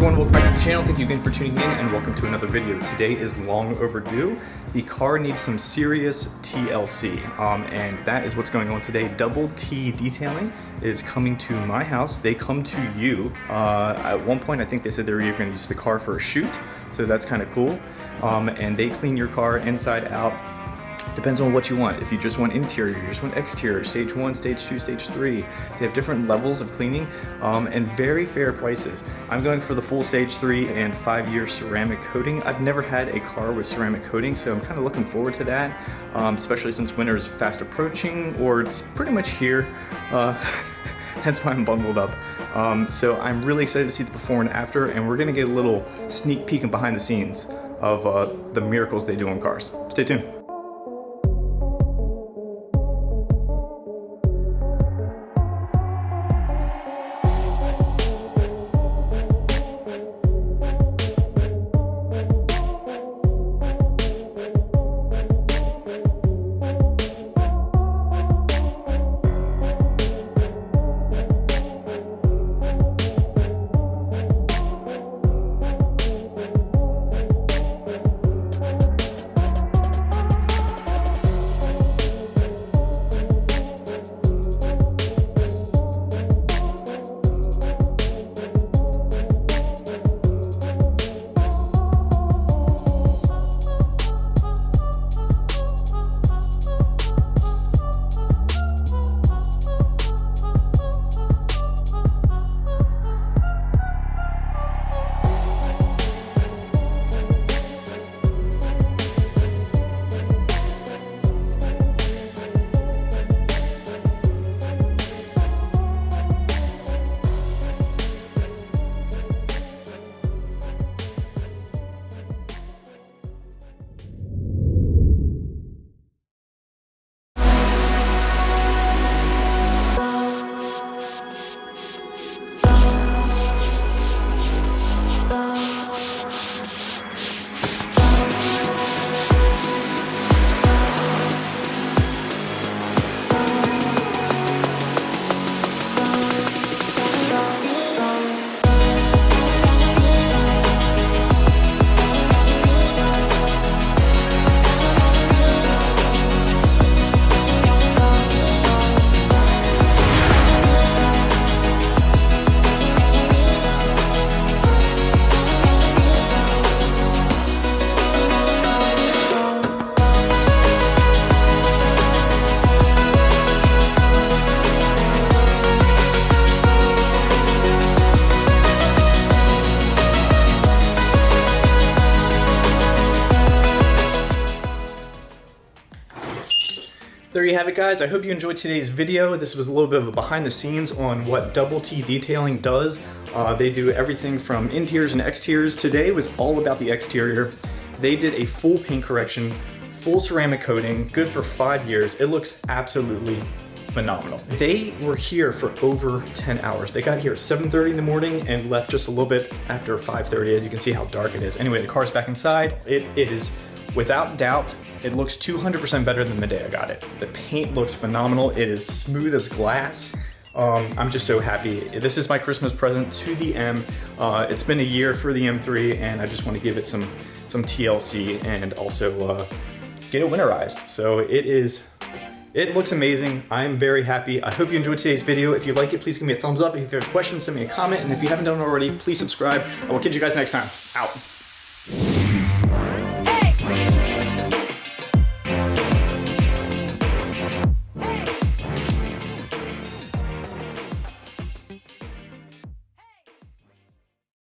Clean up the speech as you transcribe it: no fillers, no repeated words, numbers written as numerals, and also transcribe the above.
everyone, welcome back to the channel. Thank you again for tuning in and welcome to another video. Today is long overdue. The car needs some serious TLC and that is what's going on today. Double T Detailing is coming to my house. They come to you. At one point I think they said they were even going to use the car for a shoot, so that's kind of cool. And they clean your car inside out. Depends on what you want. If you just want interior, you just want exterior, stage 1, stage 2, stage 3. They have different levels of cleaning and very fair prices. I'm going for the full stage 3 and 5-year ceramic coating. I've never had a car with ceramic coating, so I'm kind of looking forward to that, especially since winter is fast approaching, or it's pretty much here. Hence why I'm bundled up. So I'm really excited to see the before and after, and we're gonna get a little sneak peek and behind the scenes of the miracles they do on cars. Stay tuned. There you have it, guys. I hope you enjoyed today's video. This was a little bit of a behind the scenes on what Double T Detailing does. They do everything from interiors and exteriors. Today was all about the exterior. They did a full paint correction, full ceramic coating, good for 5 years. It looks absolutely phenomenal. They were here for over 10 hours. They got here at 7:30 in the morning and left just a little bit after 5:30. As you can see how dark it is. Anyway, the car's back inside. It is, without doubt, it looks 200% better than the day I got it. The paint looks phenomenal. It is smooth as glass. I'm just so happy. This is my Christmas present to the M. It's been a year for the M3 and I just want to give it some TLC and also get it winterized. So it looks amazing. I'm very happy. I hope you enjoyed today's video. If you like it, please give me a thumbs up. If you have questions, send me a comment. And if you haven't done it already, please subscribe. I will catch you guys next time. Out.